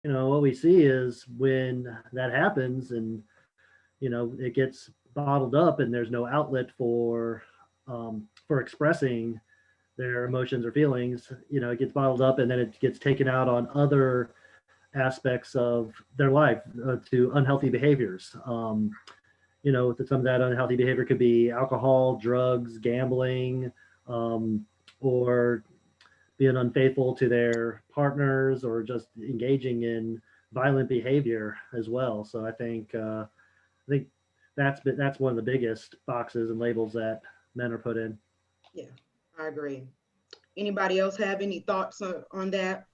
what we see is when that happens and, it gets bottled up and there's no outlet for expressing their emotions or feelings, it gets bottled up and then it gets taken out on other aspects of their life to unhealthy behaviors. Some of that unhealthy behavior could be alcohol, drugs, gambling, um, or being unfaithful to their partners or just engaging in violent behavior as well. So I think that's one of the biggest boxes and labels that men are put in. Yeah, I agree. Anybody else have any thoughts on that?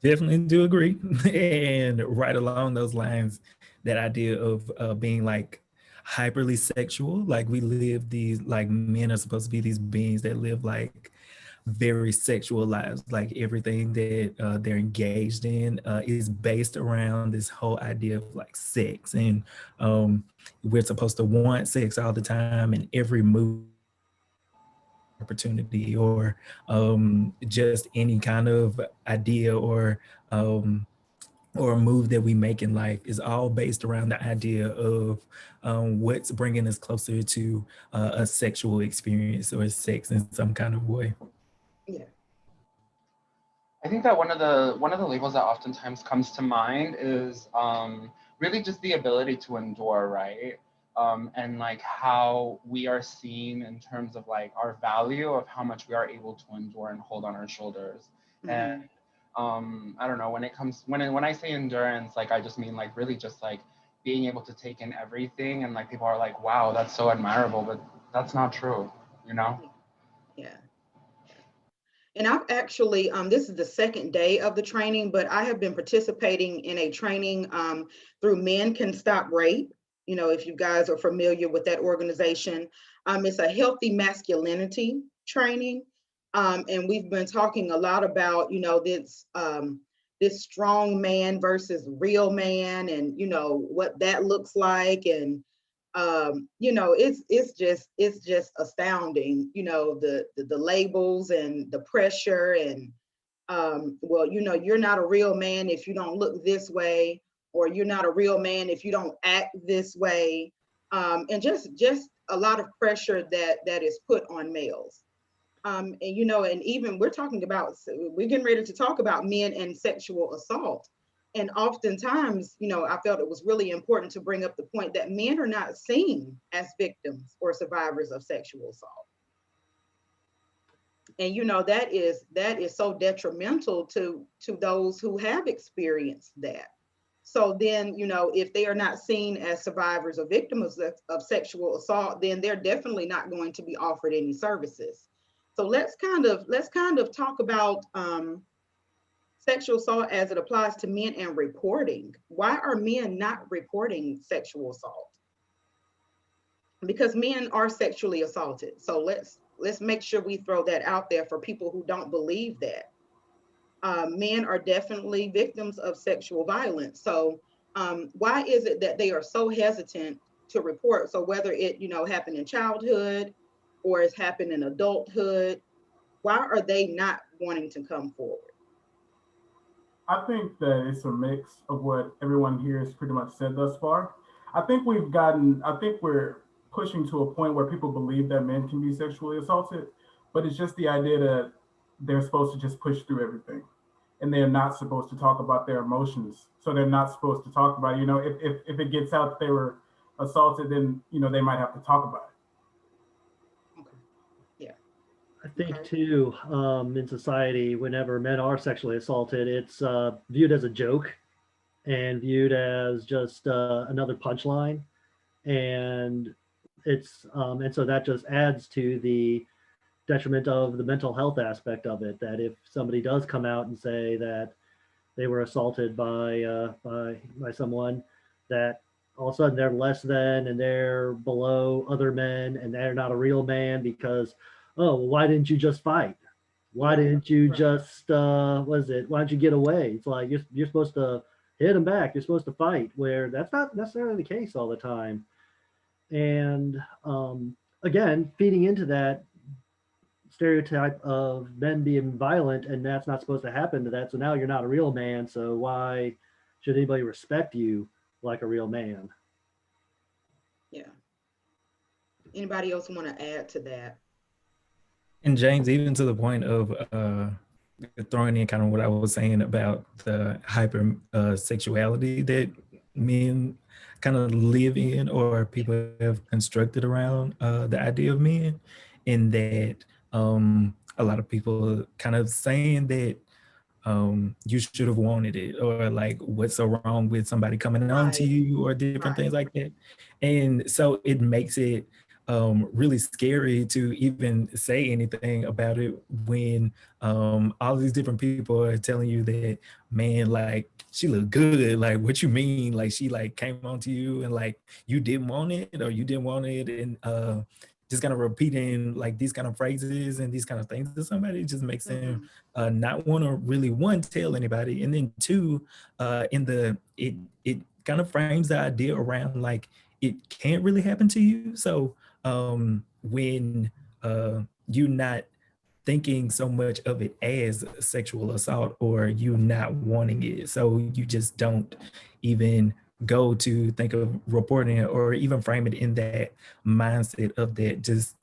Definitely do agree. And right along those lines, that idea of being like hyperly sexual, like we live these, like men are supposed to be these beings that live like very sexual lives, like everything that they're engaged in is based around this whole idea of like sex. And we're supposed to want sex all the time, and every move opportunity, or just any kind of idea um, or a move that we make in life is all based around the idea of what's bringing us closer to a sexual experience or sex in some kind of way. Yeah. I think that one of the labels that oftentimes comes to mind is really just the ability to endure, right? And like how we are seen in terms of like our value of how much we are able to endure and hold on our shoulders. And Mm-hmm. I don't know, when it comes when I say endurance, like I just mean like really just like being able to take in everything, and like people are like, wow, that's so admirable, but that's not true, you know? Yeah. And I've actually, this is the second day of the training, but I have been participating in a training through Men Can Stop Rape. If you guys are familiar with that organization, it's a healthy masculinity training. And we've been talking a lot about, this strong man versus real man, and, what that looks like. And it's just astounding, the labels and the pressure. And well, you're not a real man if you don't look this way, or you're not a real man if you don't act this way. And just a lot of pressure that is put on males. And even we're getting ready to talk about men and sexual assault. And oftentimes, I felt it was really important to bring up the point that men are not seen as victims or survivors of sexual assault. And that is so detrimental to those who have experienced that. So then, if they are not seen as survivors or victims of sexual assault, then they're definitely not going to be offered any services. So let's kind of talk about sexual assault as it applies to men and reporting. Why are men not reporting sexual assault? Because men are sexually assaulted. So let's make sure we throw that out there for people who don't believe that. Men are definitely victims of sexual violence. So why is it that they are so hesitant to report? So whether it happened in childhood or it's happened in adulthood, why are they not wanting to come forward? I think that it's a mix of what everyone here has pretty much said thus far. I think we're pushing to a point where people believe that men can be sexually assaulted, but it's just the idea that they're supposed to just push through everything, and they're not supposed to talk about their emotions. So they're not supposed to talk about, if it gets out that they were assaulted, then, they might have to talk about Okay. Yeah. I think Okay. too, in society, whenever men are sexually assaulted, it's viewed as a joke and viewed as just another punchline, and and so that just adds to the detriment of the mental health aspect of it. That if somebody does come out and say that they were assaulted by someone, that all of a sudden they're less than and they're below other men and they're not a real man because, oh, well, why didn't you just fight? Why Right. didn't you Right. just what is it? Why don't you get away? It's like you're supposed to hit them back. You're supposed to fight. Where that's not necessarily the case all the time. And again, feeding into that, stereotype of men being violent, and that's not supposed to happen to that. So now you're not a real man. So why should anybody respect you like a real man? Yeah. Anybody else want to add to that? And James, even to the point of throwing in kind of what I was saying about the hyper sexuality that men kind of live in, or people have constructed around the idea of men, in that a lot of people kind of saying that you should have wanted it, or like what's so wrong with somebody coming on to Right. you, or different Right. things like that. And so it makes it really scary to even say anything about it when all these different people are telling you that, man, like she looked good. Like, what you mean? Like she like came on to you and like you didn't want it, or you didn't want it, and just kind of repeating like these kind of phrases and these kind of things to somebody just makes them not want to really, one, tell anybody, and then two, it kind of frames the idea around like it can't really happen to you. So when you're not thinking so much of it as sexual assault, or you not wanting it, so you just don't even go to think of reporting it, or even frame it in that mindset of that, just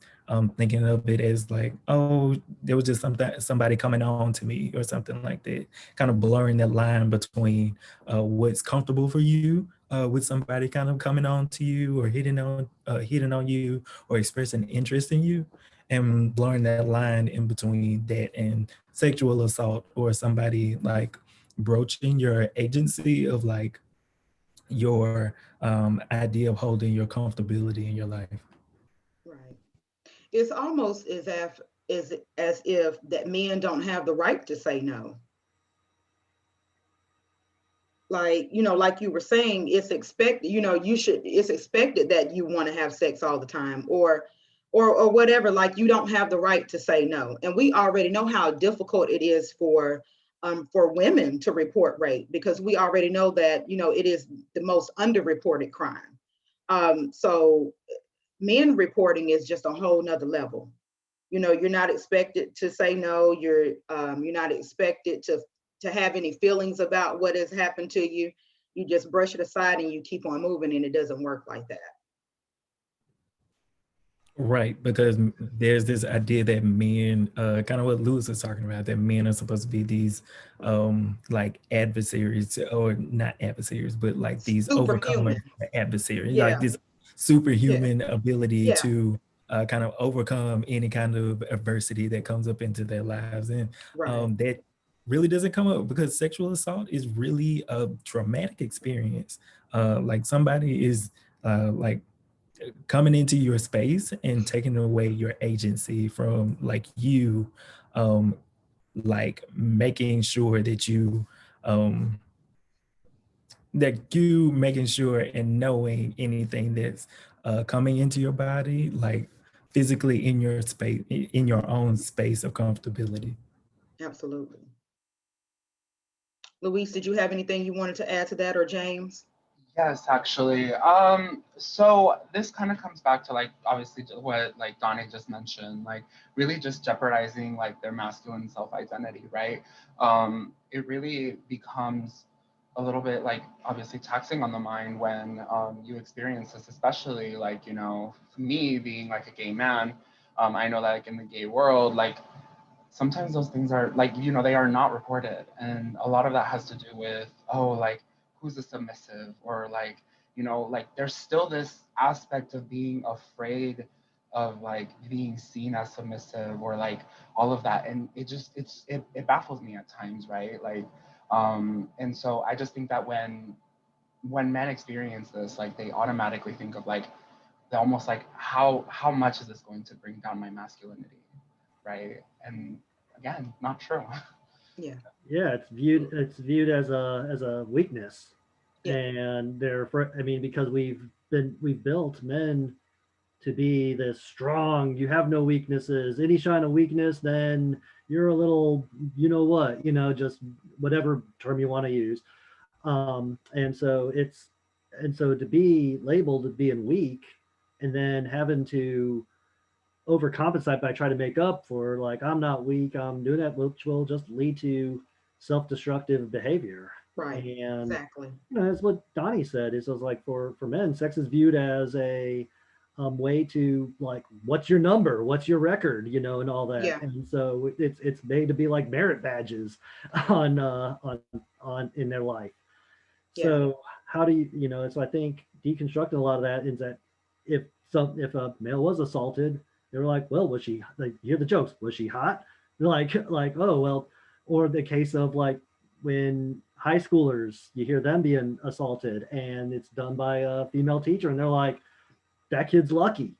thinking of it as like, oh, there was just somebody coming on to me or something like that, kind of blurring that line between what's comfortable for you with somebody kind of coming on to you, or hitting on you, or expressing interest in you, and blurring that line in between that and sexual assault, or somebody like broaching your agency of like your idea of holding your comfortability in your life. Right. It's almost as if that men don't have the right to say no. Like, like you were saying, it's expected, it's expected that you want to have sex all the time, or whatever. Like, you don't have the right to say no. And we already know how difficult it is for women to report rape, because we already know that, it is the most underreported crime. So men reporting is just a whole nother level. You're not expected to say no. You're not expected to have any feelings about what has happened to you. You just brush it aside and you keep on moving, and it doesn't work like that. Right, because there's this idea that men, kind of what Lewis is talking about, that men are supposed to be these like adversaries, or not adversaries, but like these overcomers, Superhuman. adversaries, like Yeah. this Yeah. superhuman ability Yeah. to kind of overcome any kind of adversity that comes up into their lives. And Right. that really doesn't come up, because sexual assault is really a traumatic experience. Like somebody is like coming into your space and taking away your agency from like you, like making sure that you making sure and knowing anything that's coming into your body, like physically in your space, in your own space of comfortability. Absolutely. Luis, did you have anything you wanted to add to that, or James? Yes, actually. So this kind of comes back to like obviously what like Donnie just mentioned, like really just jeopardizing like their masculine self-identity, right? It really becomes a little bit like obviously taxing on the mind when you experience this, especially like, for me being like a gay man, I know that like in the gay world, like sometimes those things are like, they are not reported. And a lot of that has to do with, oh, like, who's a submissive, or like, like there's still this aspect of being afraid of like being seen as submissive, or like all of that. And it baffles me at times, right? Like, and so I just think that when men experience this, like they automatically think of like, they're almost like, how much is this going to bring down my masculinity, right? And again, not true. Yeah. Yeah, it's viewed as a weakness, Yeah. and I mean, because we've built men to be this strong. You have no weaknesses. Any sign of weakness, then you're a little, just whatever term you want to use. And so to be labeled as being weak, and then having to overcompensate by trying to make up for, like, I'm not weak, I'm doing that, which will just lead to self-destructive behavior. Right. And Exactly. that's what Donnie said. Is like for men, sex is viewed as a way to, like, what's your number, what's your record, and all that. Yeah. And so it's made to be like merit badges on in their life. Yeah. So how do so I think deconstructing a lot of that is that if a male was assaulted, they were like, well, was she, like, you hear the jokes, was she hot? They're like, oh well. Or the case of, like, when high schoolers, you hear them being assaulted and it's done by a female teacher, and they're like, that kid's lucky.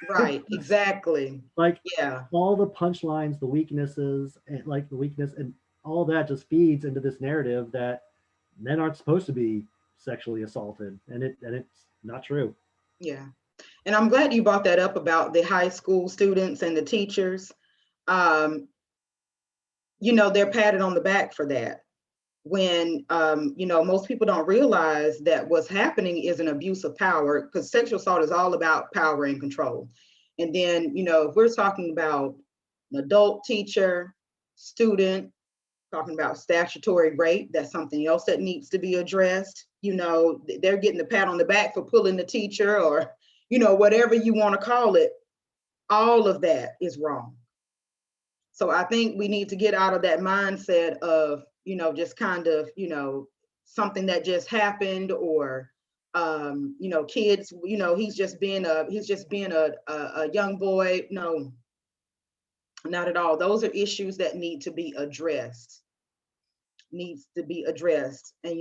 Right. Exactly. Like, Yeah. all the punchlines, the weaknesses, and like the weakness and all that just feeds into this narrative that men aren't supposed to be sexually assaulted, and it's not true. Yeah. And I'm glad you brought that up about the high school students and the teachers. They're patted on the back for that. When, most people don't realize that what's happening is an abuse of power, because sexual assault is all about power and control. And then, if we're talking about an adult teacher, student, talking about statutory rape, that's something else that needs to be addressed. They're getting the pat on the back for pulling the teacher, or, whatever you want to call it. All of that is wrong. So I think we need to get out of that mindset of, just kind of, something that just happened, or, kids, he's just being a young boy. No, not at all. Those are issues that need to be addressed. And,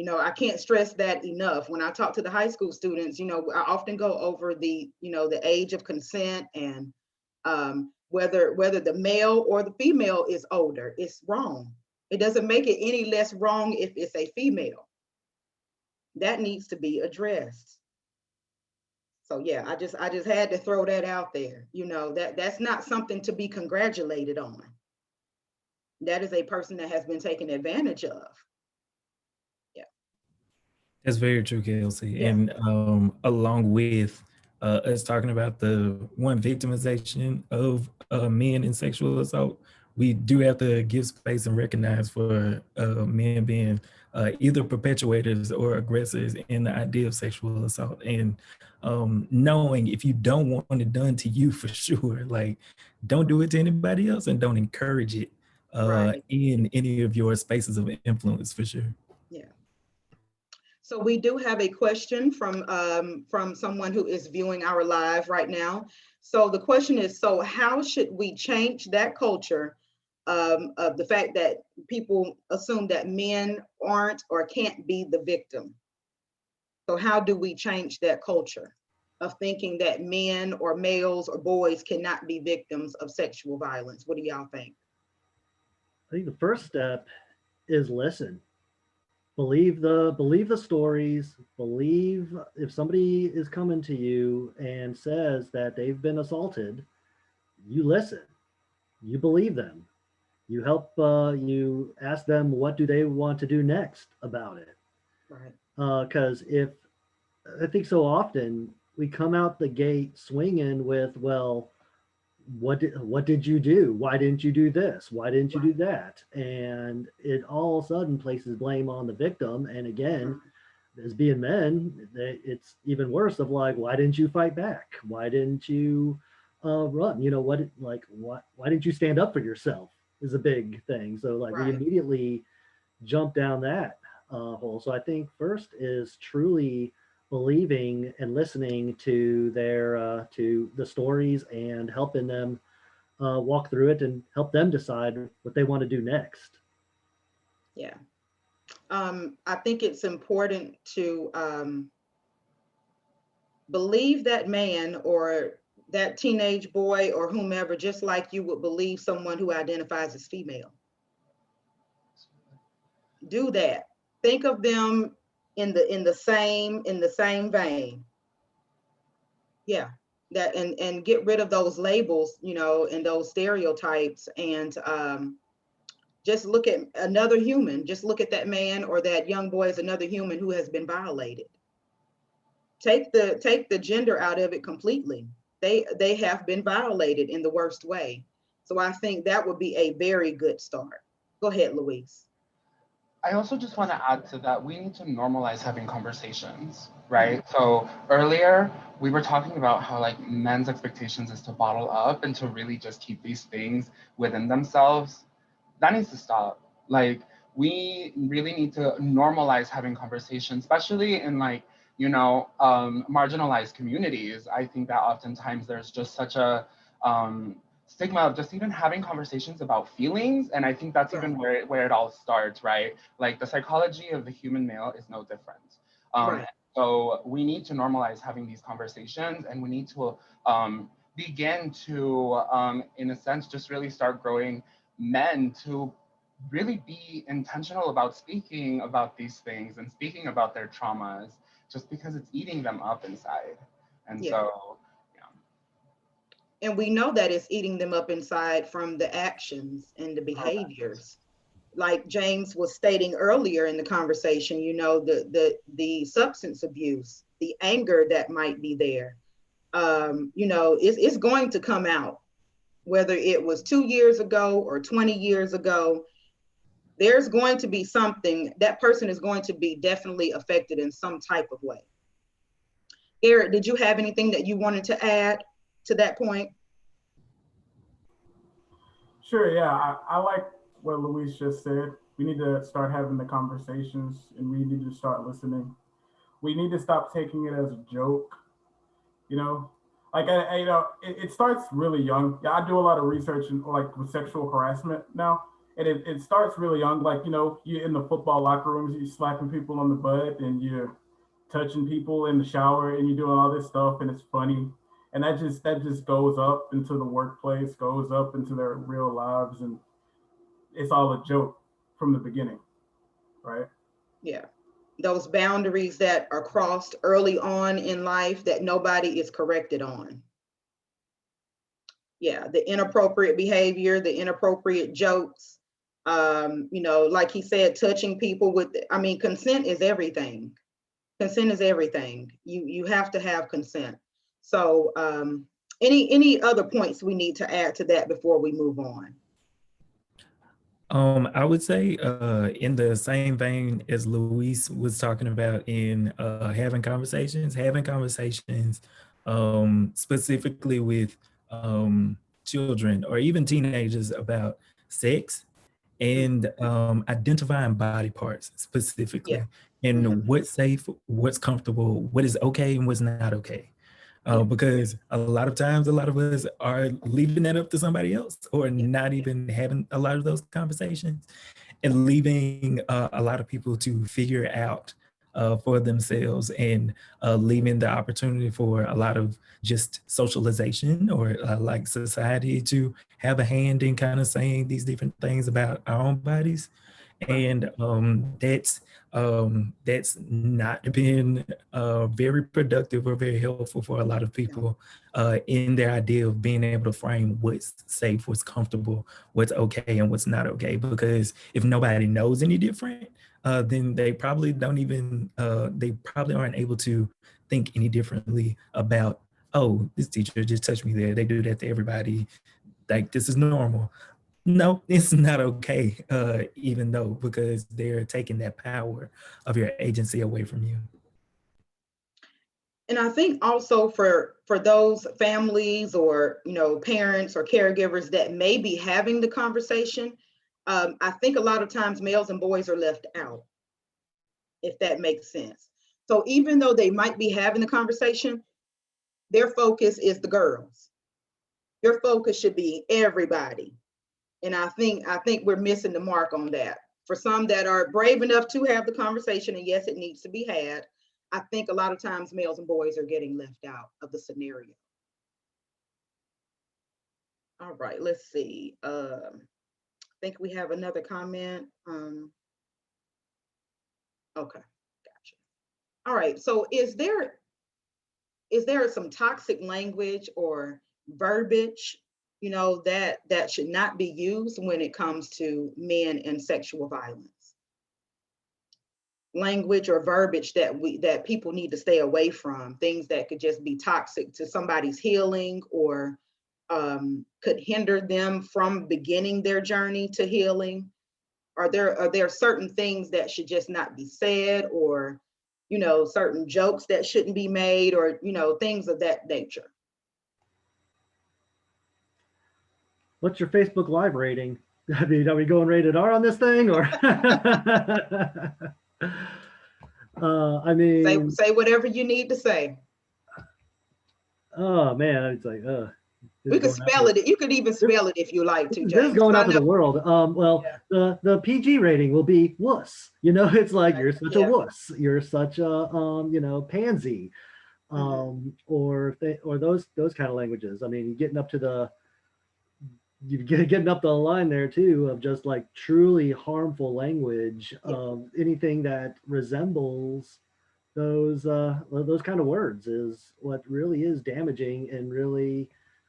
I can't stress that enough. When I talk to the high school students, I often go over the age of consent, and whether the male or the female is older. It's wrong. It doesn't make it any less wrong if it's a female. That needs to be addressed. So yeah, I just had to throw that out there. That's not something to be congratulated on. That is a person that has been taken advantage of. Yeah. That's very true, Kelsey. Yeah. And along with us talking about the victimization of men in sexual assault, we do have to give space and recognize for men being either perpetuators or aggressors in the idea of sexual assault. And knowing if you don't want it done to you, for sure, like, don't do it to anybody else, and don't encourage it Right. in any of your spaces of influence, for sure. Yeah. So we do have a question from someone who is viewing our live right now. So the question is, so how should we change that culture of the fact that people assume that men aren't or can't be the victim? So how do we change that culture of thinking that men or males or boys cannot be victims of sexual violence? What do y'all think? I think the first step is listen. Believe the stories. Believe if somebody is coming to you and says that they've been assaulted, you listen. You believe them. You help. You ask them what do they want to do next about it. Right. Because I think so often we come out the gate swinging with, well, what did you do? Why didn't you do this? Why didn't you do that? And it all of a sudden places blame on the victim. And again, as being men, it's even worse of like, why didn't you fight back? Why didn't you run? Why didn't you stand up for yourself is a big thing. So like we immediately jump down that hole. So I think first is truly believing and listening to their to the stories and helping them walk through it and help them decide what they want to do next. Yeah. I think it's important to believe that man or that teenage boy or whomever, just like you would believe someone who identifies as female. Do that. Think of them in the same vein. Yeah. That and get rid of those labels, and those stereotypes, and just look at another human. Just look at that man or that young boy as another human who has been violated. Take the gender out of it completely. they have been violated in the worst way. So I think that would be a very good start. Go ahead, Louise. I also just want to add to that, we need to normalize having conversations, right? So earlier we were talking about how like men's expectations is to bottle up and to really just keep these things within themselves. That needs to stop. Like, we really need to normalize having conversations, especially in like, marginalized communities. I think that oftentimes there's just such a stigma of just even having conversations about feelings. And I think that's even where it all starts, right? Like, the psychology of the human male is no different. Right. So we need to normalize having these conversations, and we need to begin to, in a sense, just really start growing men to really be intentional about speaking about these things and speaking about their traumas, just because it's eating them up inside. And so, yeah. And we know that it's eating them up inside from the actions and the behaviors. Like James was stating earlier in the conversation, the substance abuse, the anger that might be there, it's going to come out. Whether it was 2 years ago or 20 years ago, there's going to be something, that person is going to be definitely affected in some type of way. Garrett, did you have anything that you wanted to add to that point? Sure, yeah, I like what Luis just said. We need to start having the conversations, and we need to start listening. We need to stop taking it as a joke, you know? Like, it starts really young. Yeah, I do a lot of research in, like, with sexual harassment now. And it starts really young. Like, you're in the football locker rooms, you're slapping people on the butt, and you're touching people in the shower, and you're doing all this stuff, and it's funny. And that just goes up into the workplace, goes up into their real lives, and it's all a joke from the beginning, right? Yeah. Those boundaries that are crossed early on in life that nobody is corrected on. Yeah, the inappropriate behavior, the inappropriate jokes, like he said, touching people consent is everything. Consent is everything. You have to have consent. So any other points we need to add to that before we move on? I would say in the same vein as Luis was talking about in having conversations specifically with children or even teenagers about sex and identifying body parts specifically and what's safe, what's comfortable, what is okay and what's not okay. Because a lot of times, a lot of us are leaving that up to somebody else or not even having a lot of those conversations and leaving a lot of people to figure out for themselves and leaving the opportunity for a lot of just socialization or like society to have a hand in kind of saying these different things about our own bodies. And that's not been very productive or very helpful for a lot of people in their idea of being able to frame what's safe, what's comfortable, what's okay, and what's not okay. Because if nobody knows any different, then they probably aren't able to think any differently about, oh, this teacher just touched me there. They do that to everybody. Like, this is normal. No, it's not okay, even though, because they're taking that power of your agency away from you. And I think also for those families or, parents or caregivers that may be having the conversation, I think a lot of times males and boys are left out, if that makes sense. So even though they might be having the conversation, their focus is the girls. Your focus should be everybody. And I think we're missing the mark on that. For some that are brave enough to have the conversation, and yes, it needs to be had, I think a lot of times males and boys are getting left out of the scenario. All right, let's see. I think we have another comment. Okay, gotcha. All right, so is there some toxic language or verbiage that should not be used when it comes to men and sexual violence? language or verbiage that people need to stay away from, things that could just be toxic to somebody's healing or could hinder them from beginning their journey to healing? Are there certain things that should just not be said, or certain jokes that shouldn't be made, or things of that nature? What's your Facebook Live rating? I mean, are we going rated R on this thing, or? I mean, say whatever you need to say. Oh man, it's like, we could spell it. You could even spell it if you like to, James. This is going out to the world. Well, yeah. the PG rating will be wuss. It's like, you're such a wuss. You're such a pansy, or those kind of languages. I mean, getting up the line there too of just like truly harmful language. Anything that resembles those kind of words is what really is damaging and really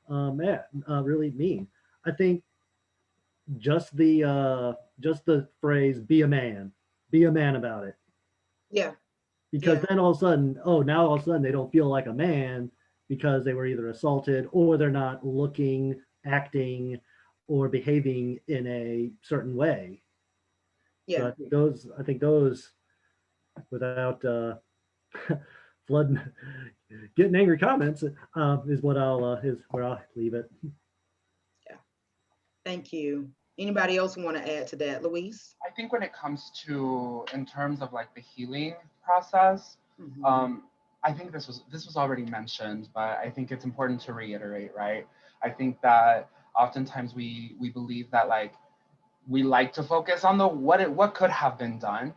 really mean. I think just the phrase "be a man about it." Yeah. Because then all of a sudden they don't feel like a man because they were either assaulted or they're not looking, acting, or behaving in a certain way. Yeah. So I think those without flood getting angry comments is where I'll leave it. Yeah, thank you. Anybody else want to add to that, Louise? I think when it comes to, in terms of like the healing process, I think this was already mentioned, but I think it's important to reiterate, right? I think that oftentimes we believe that like we like to focus on the what could have been done.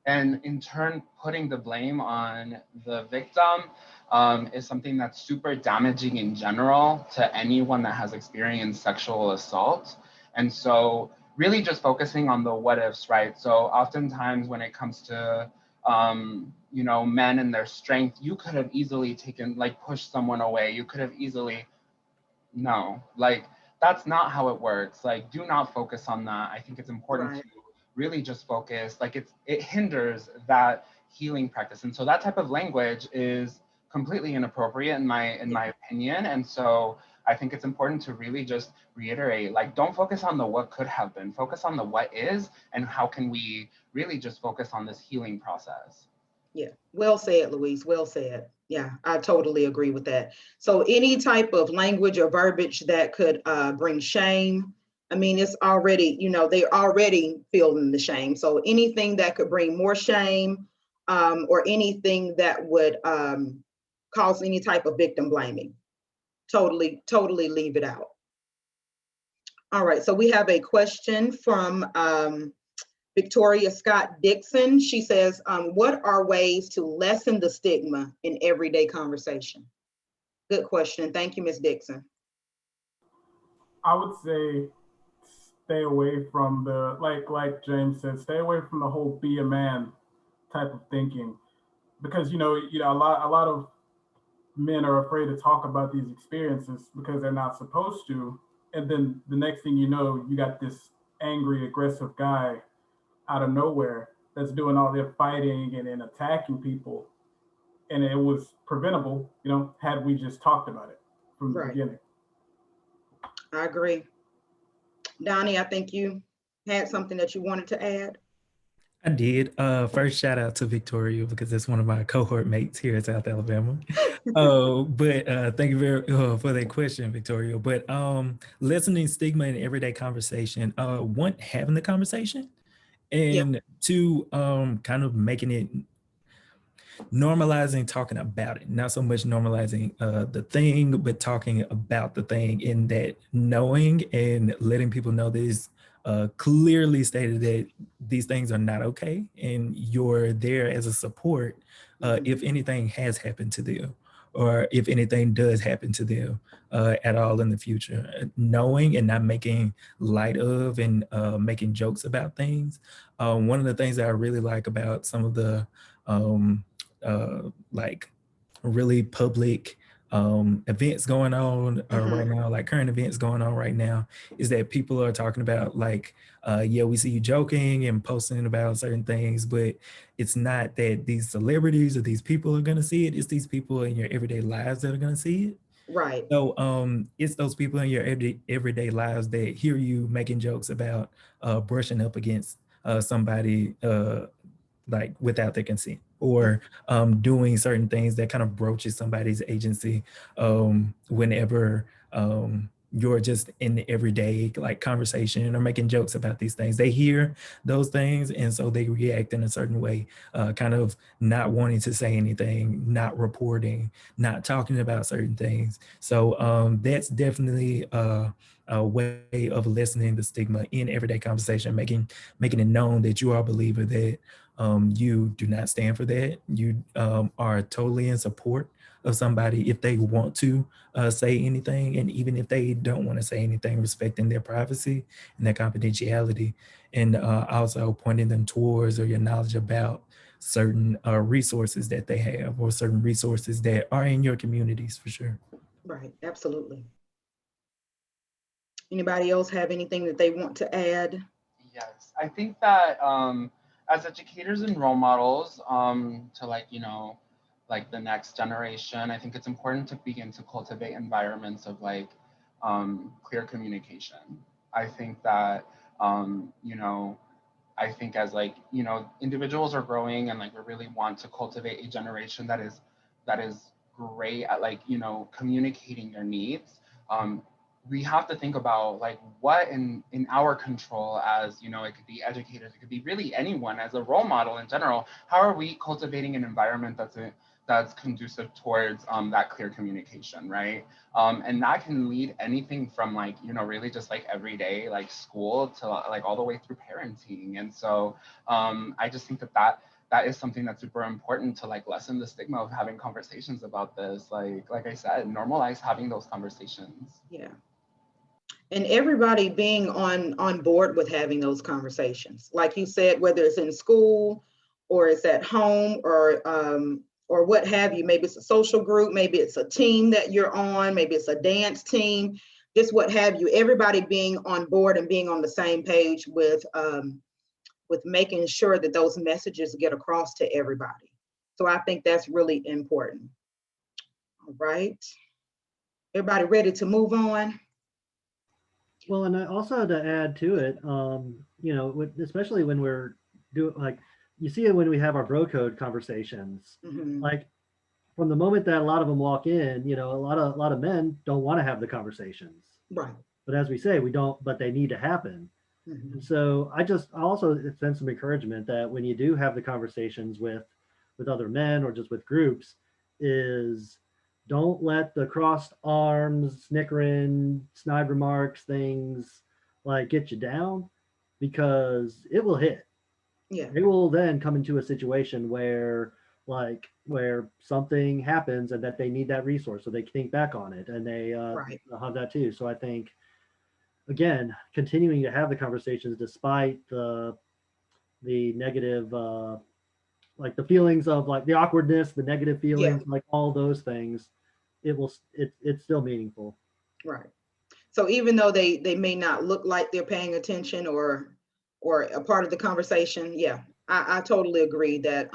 And in turn, putting the blame on the victim is something that's super damaging in general to anyone that has experienced sexual assault. And so really just focusing on the what ifs, right? So oftentimes when it comes to, men and their strength, you could have easily pushed someone away. You could have easily, no, like that's not how it works. Like, do not focus on that. I think it's important to really just focus, like it hinders that healing practice. And so that type of language is completely inappropriate in my opinion. And so I think it's important to really just reiterate, like, don't focus on the what could have been, focus on the what is, and how can we really just focus on this healing process. Yeah, well said, Louise, well said. Yeah, I totally agree with that. So any type of language or verbiage that could bring shame, I mean, it's already, they're already feeling the shame. So anything that could bring more shame or anything that would cause any type of victim blaming, totally leave it out. All right, so we have a question from Victoria Scott Dixon. She says, what are ways to lessen the stigma in everyday conversation? Good question. Thank you, Ms. Dixon. I would say stay away from the, like James said, stay away from the whole be a man type of thinking. Because, a lot of men are afraid to talk about these experiences because they're not supposed to. And then the next thing you know, you got this angry, aggressive guy out of nowhere that's doing all their fighting and attacking people. And it was preventable, had we just talked about it from the beginning. I agree. Donnie, I think you had something that you wanted to add. I did. First, shout out to Victoria because that's one of my cohort mates here at South Alabama. But thank you very for that question, Victoria. But lessening stigma in everyday conversation. One, having the conversation, and two, kind of making it normalizing talking about it. Not so much normalizing the thing, but talking about the thing, in that knowing and letting people know this. Clearly stated that these things are not okay, and you're there as a support if anything has happened to them, or if anything does happen to them at all in the future. Knowing and not making light of and making jokes about things. One of the things that I really like about some of the like really public events going on right now, like current events going on right now, is that people are talking about like, yeah, we see you joking and posting about certain things, but it's not that these celebrities or these people are going to see it. It's these people in your everyday lives that are going to see it. Right. So it's those people in your everyday lives that hear you making jokes about brushing up against somebody like without their consent, or doing certain things that kind of broaches somebody's agency whenever you're just in the everyday like conversation or making jokes about these things. They hear those things, and so they react in a certain way, kind of not wanting to say anything, not reporting, not talking about certain things. So that's definitely a way of lessening the stigma in everyday conversation, making it known that you are a believer, that you do not stand for that. You are totally in support of somebody if they want to say anything, and even if they don't want to say anything, respecting their privacy and their confidentiality, and also pointing them towards or your knowledge about certain resources that they have, or certain resources that are in your communities, for sure. Right, absolutely. Anybody else have anything that they want to add? Yes, I think that as educators and role models to like, like the next generation, I think it's important to begin to cultivate environments of like clear communication. I think that, I think as like, individuals are growing, and like we really want to cultivate a generation that is great at like, communicating their needs. We have to think about like what in our control, as it could be educators, it could be really anyone, as a role model in general. How are we cultivating an environment that's conducive towards that clear communication, right? And that can lead anything from like, really just like everyday like school to like all the way through parenting. And so I just think that is something that's super important to like lessen the stigma of having conversations about this. Like I said, normalize having those conversations. Yeah. And everybody being on board with having those conversations. Like you said, whether it's in school or it's at home, or what have you, maybe it's a social group, maybe it's a team that you're on, maybe it's a dance team, just what have you, everybody being on board and being on the same page with making sure that those messages get across to everybody. So I think that's really important. All right. Everybody ready to move on? Well, and also to add to it, especially when we're doing, like, you see it when we have our bro code conversations, like from the moment that a lot of them walk in, a lot of men don't want to have the conversations. Right. But as we say, we don't, but they need to happen. And so I also extend some encouragement that when you do have the conversations with other men or just with groups, is don't let the crossed arms, snickering, snide remarks, things like get you down, because it will hit. Yeah. It will then come into a situation where something happens and that they need that resource, so they think back on it, and they Right. have that too. So I think, again, continuing to have the conversations despite the negative, like the feelings of like the awkwardness, the negative feelings, like all those things, it's still meaningful. Right. So even though they may not look like they're paying attention or a part of the conversation, yeah, I totally agree that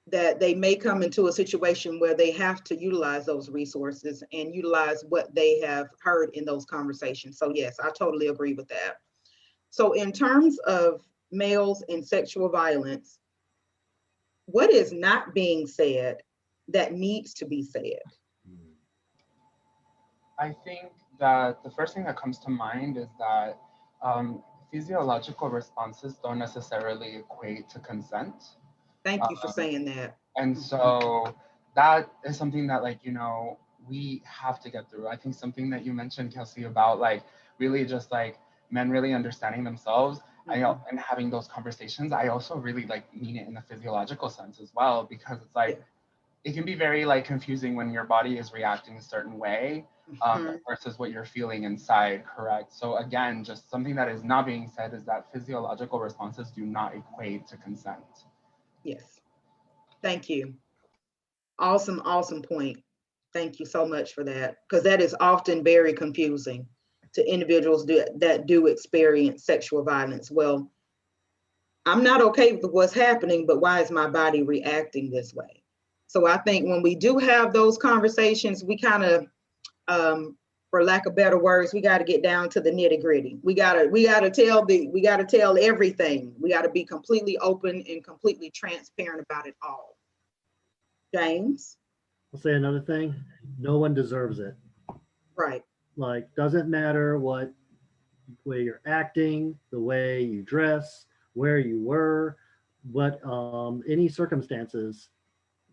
that they may come into a situation where they have to utilize those resources and utilize what they have heard in those conversations. So yes, I totally agree with that. So in terms of males and sexual violence, what is not being said that needs to be said? I think that the first thing that comes to mind is that physiological responses don't necessarily equate to consent. Thank you for saying that. And so that is something that, like, we have to get through. I think something that you mentioned, Kelsey, about like really just like men really understanding themselves, and having those conversations, I also really like mean it in a physiological sense as well, because it's like, it can be very like confusing when your body is reacting a certain way versus what you're feeling inside, correct? So again, just something that is not being said is that physiological responses do not equate to consent. Yes. Thank you. Awesome point. Thank you so much for that, because that is often very confusing to individuals that do experience sexual violence. Well, I'm not okay with what's happening, but why is my body reacting this way? So I think when we do have those conversations, we kind of, for lack of better words, we got to get down to the nitty gritty. We got to tell everything. We got to be completely open and completely transparent about it all. James? I'll say another thing. No one deserves it. Right. Like, doesn't matter what way you're acting, the way you dress, where you were, what any circumstances,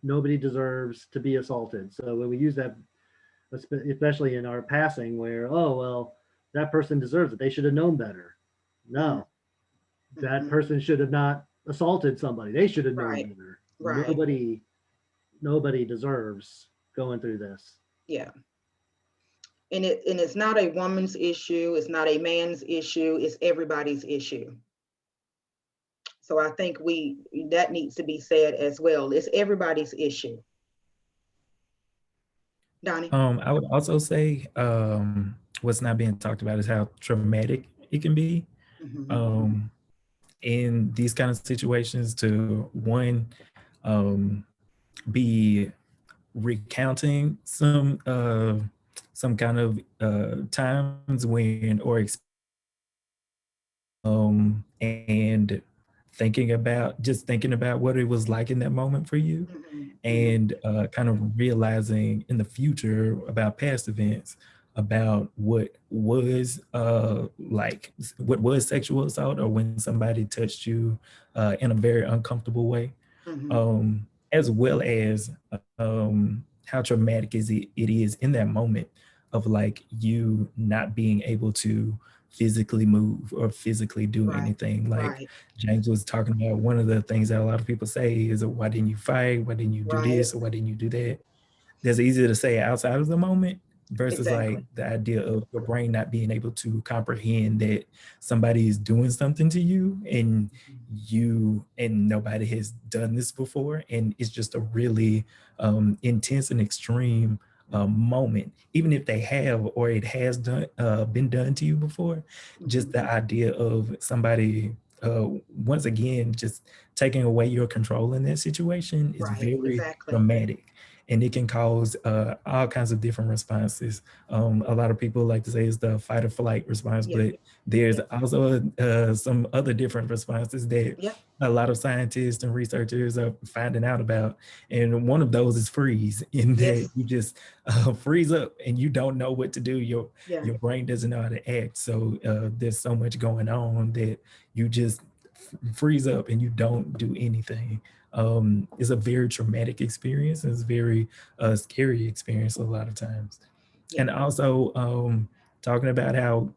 nobody deserves to be assaulted. So when we use that, especially in our passing, where, oh, well, that person deserves it, they should have known better. No, that person should have not assaulted somebody. They should have known better. Right. Nobody deserves going through this. Yeah. And it's not a woman's issue, it's not a man's issue, it's everybody's issue. So I think that needs to be said as well. It's everybody's issue. Donnie? I would also say what's not being talked about is how traumatic it can be. In these kind of situations, to one, be recounting some kind of times when, or and thinking about what it was like in that moment for you, and kind of realizing in the future about past events, about what was sexual assault, or when somebody touched you in a very uncomfortable way, as well as how traumatic it is in that moment of like you not being able to physically move or physically do anything. Like James was talking about, one of the things that a lot of people say is, why didn't you fight? Why didn't you do this? Or why didn't you do that? That's easier to say outside of the moment versus like the idea of your brain not being able to comprehend that somebody is doing something to you and nobody has done this before. And it's just a really intense and extreme moment, even if they have, or it has been done to you before. Just the idea of somebody once again just taking away your control in that situation is very dramatic, and it can cause all kinds of different responses. A lot of people like to say it's the fight or flight response, but there's also some other different responses that a lot of scientists and researchers are finding out about. And one of those is freeze, in that you just freeze up and you don't know what to do. Your brain doesn't know how to act. So there's so much going on that you just freeze up and you don't do anything. It's a very traumatic experience. It's a very scary experience a lot of times. And also talking about how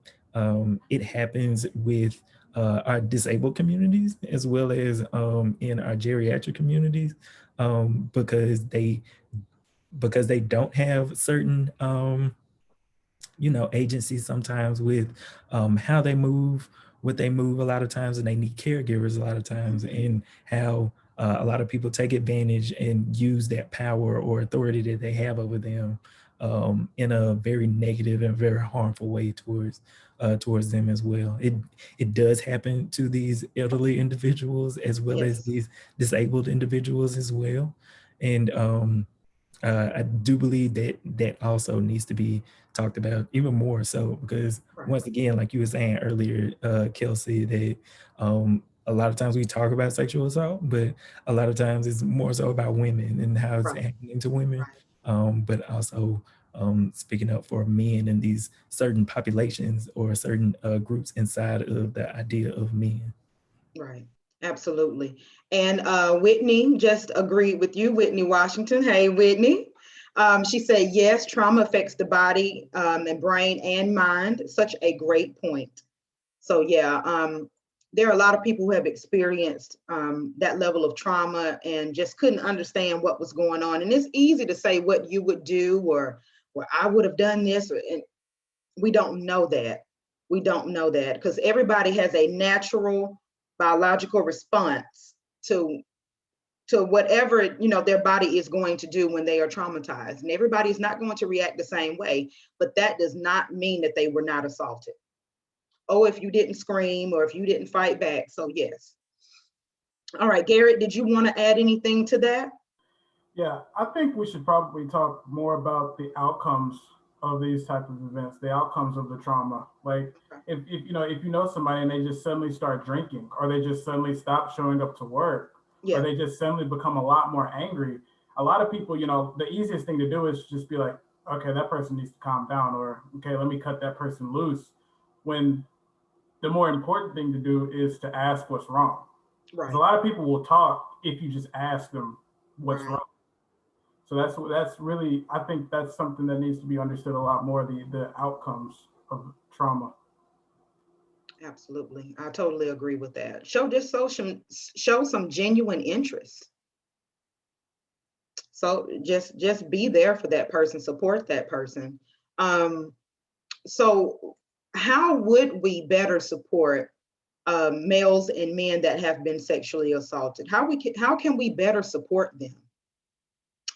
it happens with our disabled communities, as well as in our geriatric communities, because they don't have certain agencies sometimes with how they move, what they move a lot of times, and they need caregivers a lot of times, and how a lot of people take advantage and use that power or authority that they have over them in a very negative and very harmful way towards them as well. It does happen to these elderly individuals as well as these disabled individuals as well. And I do believe that also needs to be talked about even more so, because once again, like you were saying earlier, Kelsey, that a lot of times we talk about sexual assault, but a lot of times it's more so about women and how it's happening to women, but also speaking up for men in these certain populations or certain groups inside of the idea of men. Right. Absolutely. And Whitney just agreed with you, Whitney Washington. Hey, Whitney. She said, yes, trauma affects the body and brain and mind. Such a great point. So yeah, there are a lot of people who have experienced that level of trauma and just couldn't understand what was going on. And it's easy to say what you would do, or I would have done this, and we don't know that. We don't know that, because everybody has a natural biological response to to whatever, you know, their body is going to do when they are traumatized. And everybody's not going to react the same way, but that does not mean that they were not assaulted. Oh, if you didn't scream or if you didn't fight back. So yes. All right, Garrett, did you want to add anything to that? Yeah, I think we should probably talk more about the outcomes of these type of events, the outcomes of the trauma. Like if you know somebody and they just suddenly start drinking, or they just suddenly stop showing up to work, Yeah. or they just suddenly become a lot more angry. A lot of people, you know, the easiest thing to do is just be like, okay, that person needs to calm down, or okay, let me cut that person loose. When the more important thing to do is to ask what's wrong. Right. Because a lot of people will talk if you just ask them what's Right. wrong. So that's really, I think that's something that needs to be understood a lot more, the outcomes of trauma. Absolutely. I totally agree with that. Show some genuine interest. So just be there for that person, support that person. So how would we better support males and men that have been sexually assaulted? How can we better support them?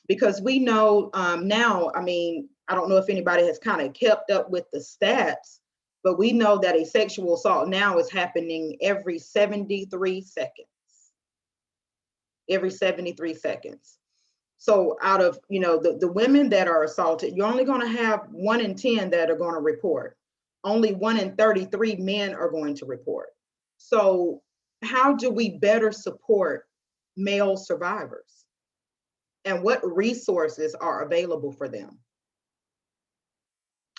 Because we know now, I mean, I don't know if anybody has kind of kept up with the stats, but we know that a sexual assault now is happening every 73 seconds. Every 73 seconds. So out of, you know, the women that are assaulted, you're only going to have 1 in 10 that are going to report. Only 1 in 33 men are going to report. So how do we better support male survivors? And what resources are available for them?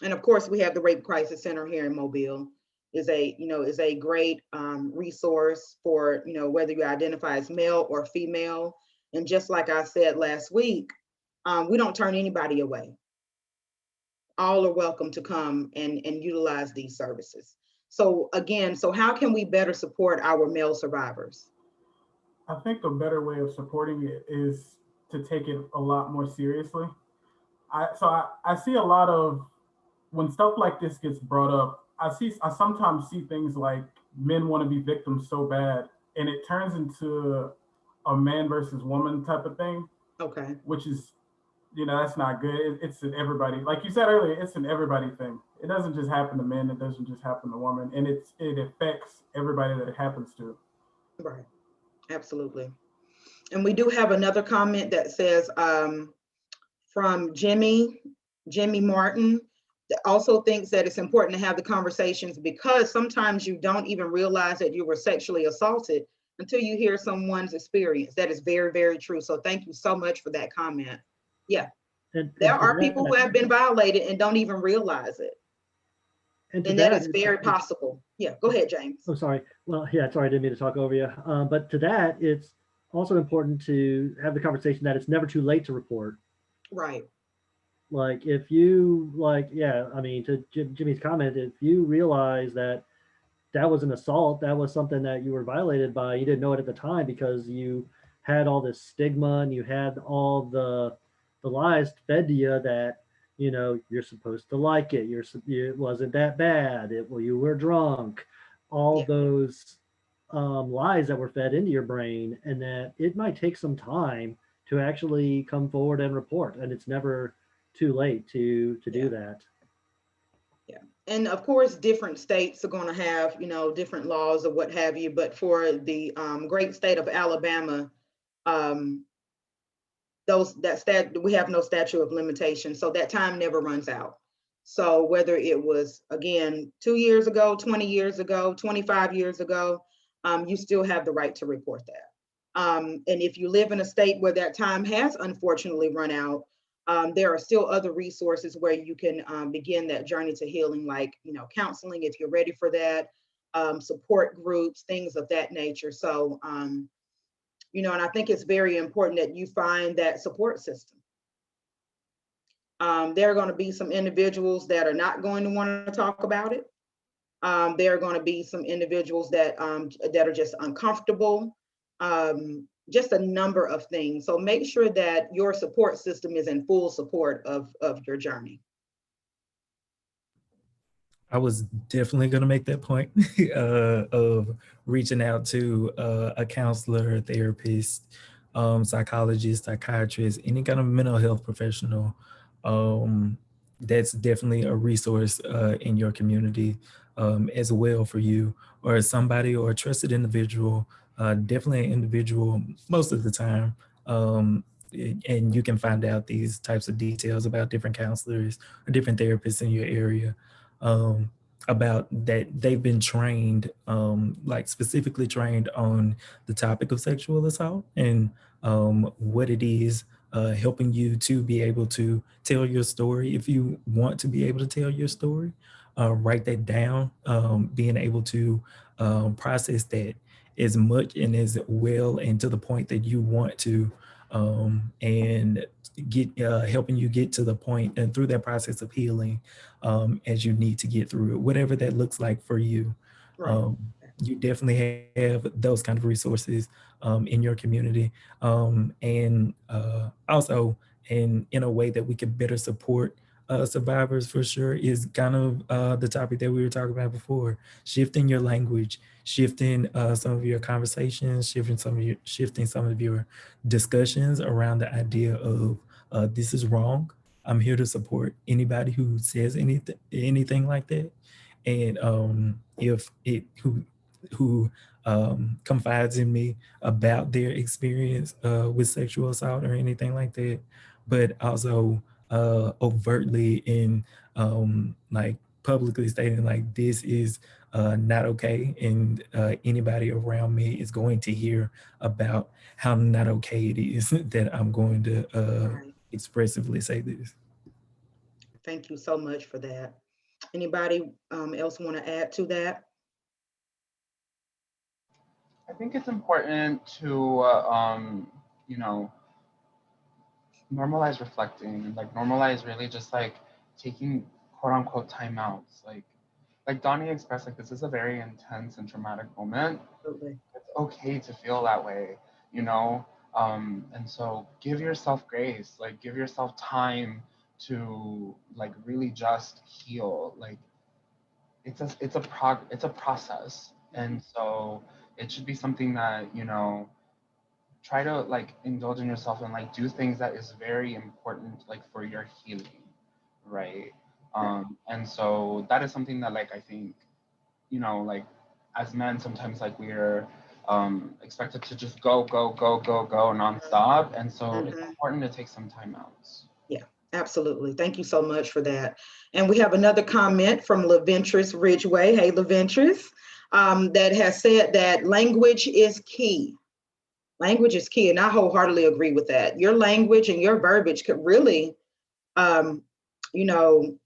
And of course, we have the Rape Crisis Center here in Mobile. Is a great resource for, you know, whether you identify as male or female. And just like I said last week, we don't turn anybody away. All are welcome to come and utilize these services. So again, so how can we better support our male survivors? I think a better way of supporting it is to take it a lot more seriously. I see a lot of, when stuff like this gets brought up, I sometimes see things like men want to be victims so bad, and it turns into a man versus woman type of thing. Okay. Which is, you know, that's not good. It's an everybody, like you said earlier, it's an everybody thing. It doesn't just happen to men, it doesn't just happen to women, and it affects everybody that it happens to. Right. Absolutely. And we do have another comment that says from Jimmy Martin, that also thinks that it's important to have the conversations because sometimes you don't even realize that you were sexually assaulted until you hear someone's experience. That is very, very true. So thank you so much for that comment. Yeah. There are people who have been violated and don't even realize it. And that is very possible. Yeah, go ahead, James. I'm sorry. Well, yeah, sorry, I didn't mean to talk over you. But to that, it's also important to have the conversation that it's never too late to report. Right. Like if you yeah, I mean, to Jimmy's comment, if you realize that that was an assault, that was something that you were violated by, you didn't know it at the time because you had all this stigma and you had all the lies fed to you that, you know, you're supposed to like it. It wasn't that bad. You were drunk. All those lies that were fed into your brain, and that it might take some time to actually come forward and report. And it's never too late to do that. Yeah. And of course, different states are going to have, you know, different laws or what have you. But for the great state of Alabama, we have no statute of limitation. So that time never runs out. So whether it was, again, 2 years ago, 20 years ago, 25 years ago, you still have the right to report that. And if you live in a state where that time has unfortunately run out, there are still other resources where you can begin that journey to healing, like, you know, counseling if you're ready for that, support groups, things of that nature. So, you know, and I think it's very important that you find that support system. There are going to be some individuals that are not going to want to talk about it. There are going to be some individuals that are just uncomfortable. Just a number of things. So make sure that your support system is in full support of your journey. I was definitely going to make that point of reaching out to a counselor, a therapist, psychologist, psychiatrist, any kind of mental health professional, that's definitely a resource in your community as well for you, or somebody or a trusted individual, definitely an individual most of the time. And you can find out these types of details about different counselors or different therapists in your area, about that they've been trained, like specifically trained on the topic of sexual assault and what it is, helping you to be able to tell your story if you want to be able to tell your story, write that down, being able to process that as much and as well and to the point that you want to, and get helping you get to the point and through that process of healing, as you need to get through it, whatever that looks like for you. Right. You definitely have those kind of resources in your community, and also in a way that we can better support survivors for sure is kind of the topic that we were talking about before, shifting your language, shifting some of your conversations, shifting some of your discussions around the idea of this is wrong. I'm here to support anybody who says anything like that. And if it who confides in me about their experience with sexual assault or anything like that, but also overtly in like publicly stating like this is not okay, and anybody around me is going to hear about how not okay it is that I'm going to Right. expressively say this. Thank you so much for that. Anybody else want to add to that? I think it's important to, you know, normalize reflecting and like normalize really just like taking quote unquote timeouts. Like Donnie expressed, like this is a very intense and traumatic moment. Absolutely. It's okay to feel that way, you know? And so give yourself grace, like give yourself time to like really just heal. Like it's a process. And so it should be something that, you know, try to like indulge in yourself and like do things that is very important like for your healing, right? And so that is something that like I think, you know, like as men sometimes like we're expected to just go nonstop, and so it's Mhm. important to take some time out. Yeah, absolutely. Thank you so much for that. And we have another comment from LaVentress Ridgeway. Hey, LaVentress, that has said that language is key. Language is key, and I wholeheartedly agree with that. Your language and your verbiage could really, um, you know,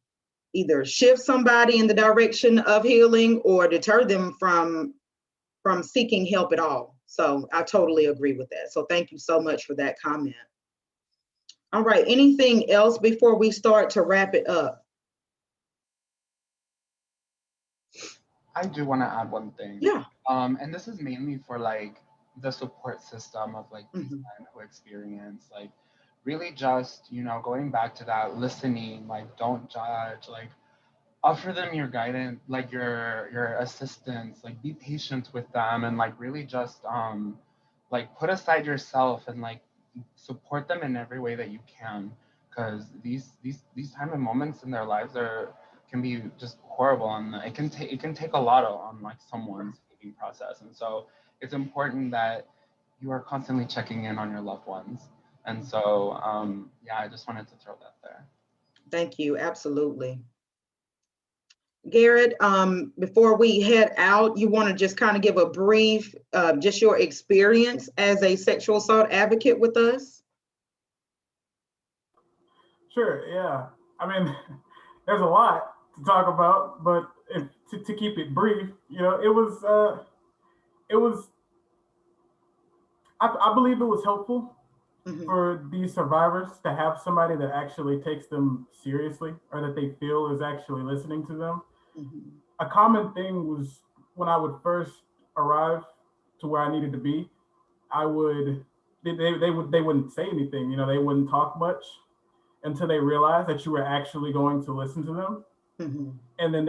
either shift somebody in the direction of healing or deter them from seeking help at all. So I totally agree with that. So thank you so much for that comment. All right, anything else before we start to wrap it up? I do want to add one thing. Yeah. And this is mainly for like the support system of like these Mhm. men who experience like really just, you know, going back to that listening, like don't judge, like offer them your guidance, like your assistance, like be patient with them and like really just like put aside yourself and like support them in every way that you can, because these time and moments in their lives are can be just horrible, and it can take a lot on like someone's healing process. And so it's important that you are constantly checking in on your loved ones. And so yeah, I just wanted to throw that there. Thank you. Absolutely. Garrett, before we head out, you want to just kind of give a brief, just your experience as a sexual assault advocate with us? Sure, yeah. I mean, there's a lot to talk about, but to keep it brief, you know, it was, I believe it was helpful Mhm. for these survivors to have somebody that actually takes them seriously or that they feel is actually listening to them. Mhm. A common thing was when I would first arrive to where I needed to be, I would they wouldn't say anything, you know, they wouldn't talk much until they realized that you were actually going to listen to them. Mhm. And then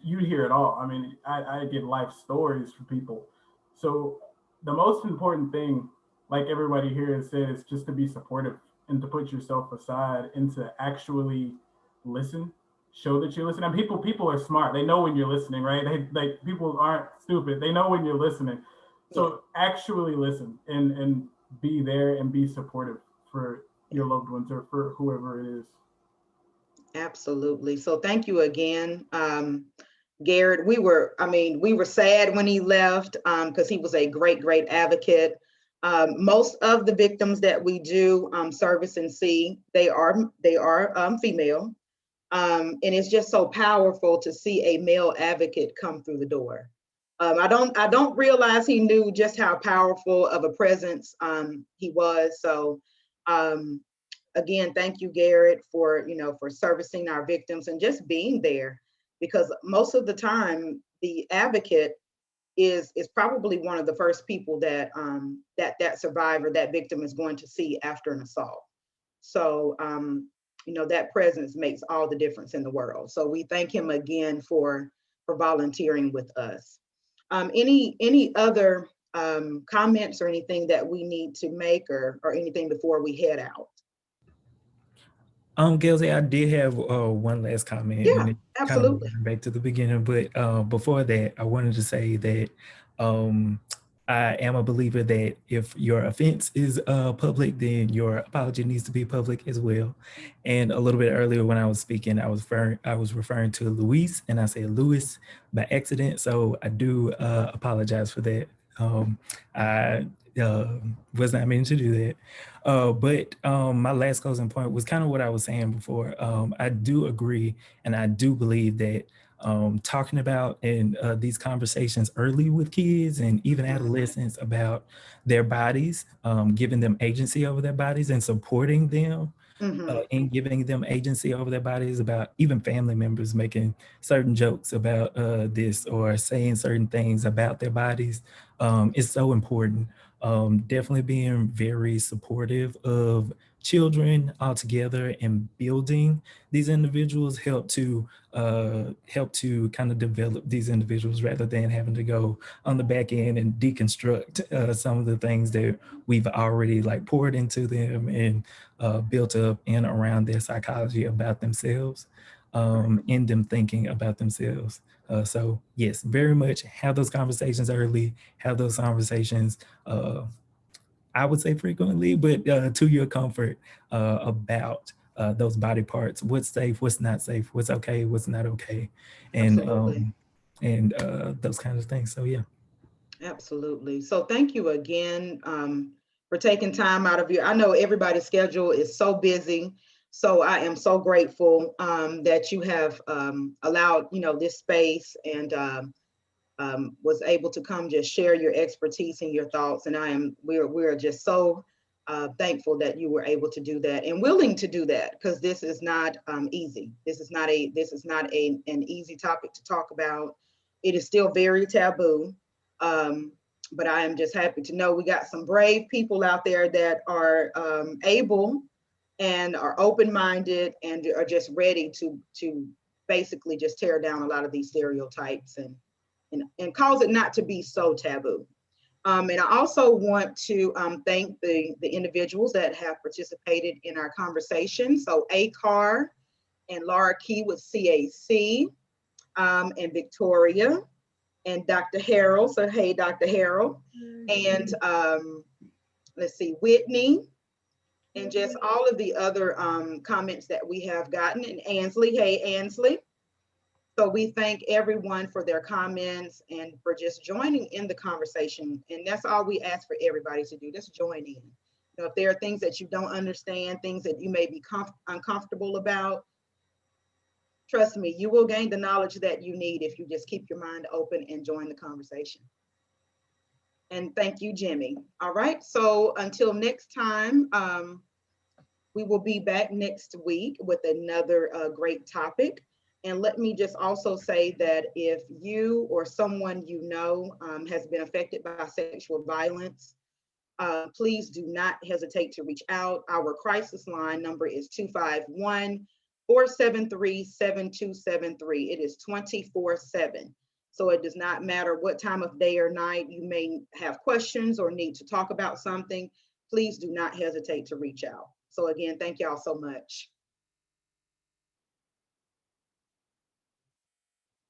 you'd hear it all. I mean, I get life stories from people. So the most important thing like everybody here has said, it's just to be supportive and to put yourself aside and to actually listen, show that you're listening. And people are smart. They know when you're listening, right? People aren't stupid. They know when you're listening. So actually listen and be there and be supportive for your loved ones or for whoever it is. Absolutely. So thank you again, Garrett. We were sad when he left because he was a great advocate. Most of the victims that we do service and see, they are female. And it's just so powerful to see a male advocate come through the door. I don't realize he knew just how powerful of a presence he was. So again, thank you, Garrett, for servicing our victims and just being there, because most of the time the advocate is probably one of the first people that that survivor, that victim is going to see after an assault. So that presence makes all the difference in the world. So we thank him again for volunteering with us. Any other comments or anything that we need to make or anything before we head out? Kelsey, I did have one last comment. Yeah, and it absolutely. Kind of back to the beginning, but before that, I wanted to say that I am a believer that if your offense is public, then your apology needs to be public as well. And a little bit earlier when I was speaking, I was referring to Luis, and I said Louis by accident. So I do apologize for that. I was not meaning to do that. But my last closing point was kind of what I was saying before. I do agree, and I do believe that talking about in these conversations early with kids and even adolescents about their bodies, giving them agency over their bodies and supporting them and giving them agency over their bodies, about even family members making certain jokes about this or saying certain things about their bodies is so important. Definitely being very supportive of children altogether and building these individuals help to kind of develop these individuals rather than having to go on the back end and deconstruct some of the things that we've already like poured into them and built up in around their psychology about themselves, in them thinking about themselves. So yes, very much have those conversations early, have those conversations, I would say frequently, but to your comfort about those body parts, what's safe, what's not safe, what's okay, what's not okay, and those kinds of things. So yeah. Absolutely. So thank you again for taking time out of your, I know everybody's schedule is so busy. So I am so grateful that you have allowed, this space and was able to come just share your expertise and your thoughts. And we're just so thankful that you were able to do that and willing to do that, because this is not easy. This is not an easy topic to talk about. It is still very taboo. But I am just happy to know we got some brave people out there that are able and are open-minded and are just ready to basically just tear down a lot of these stereotypes and cause it not to be so taboo. And I also want to thank the individuals that have participated in our conversation. So ACAR and Laura Key with CAC, and Victoria and Dr. Harrell. So hey, Dr. Harrell. And let's see, Whitney, and just all of the other comments that we have gotten. And Ansley, hey, Ansley. So we thank everyone for their comments and for just joining in the conversation. And that's all we ask for everybody to do, just join in. If there are things that you don't understand, things that you may be uncomfortable about, trust me, you will gain the knowledge that you need if you just keep your mind open and join the conversation. And thank you, Jimmy. All right, so until next time, we will be back next week with another great topic. And let me just also say that if you or someone you know has been affected by sexual violence, please do not hesitate to reach out. Our crisis line number is 251-473-7273. It is 24/7. So it does not matter what time of day or night you may have questions or need to talk about something, please do not hesitate to reach out. So again, thank y'all so much.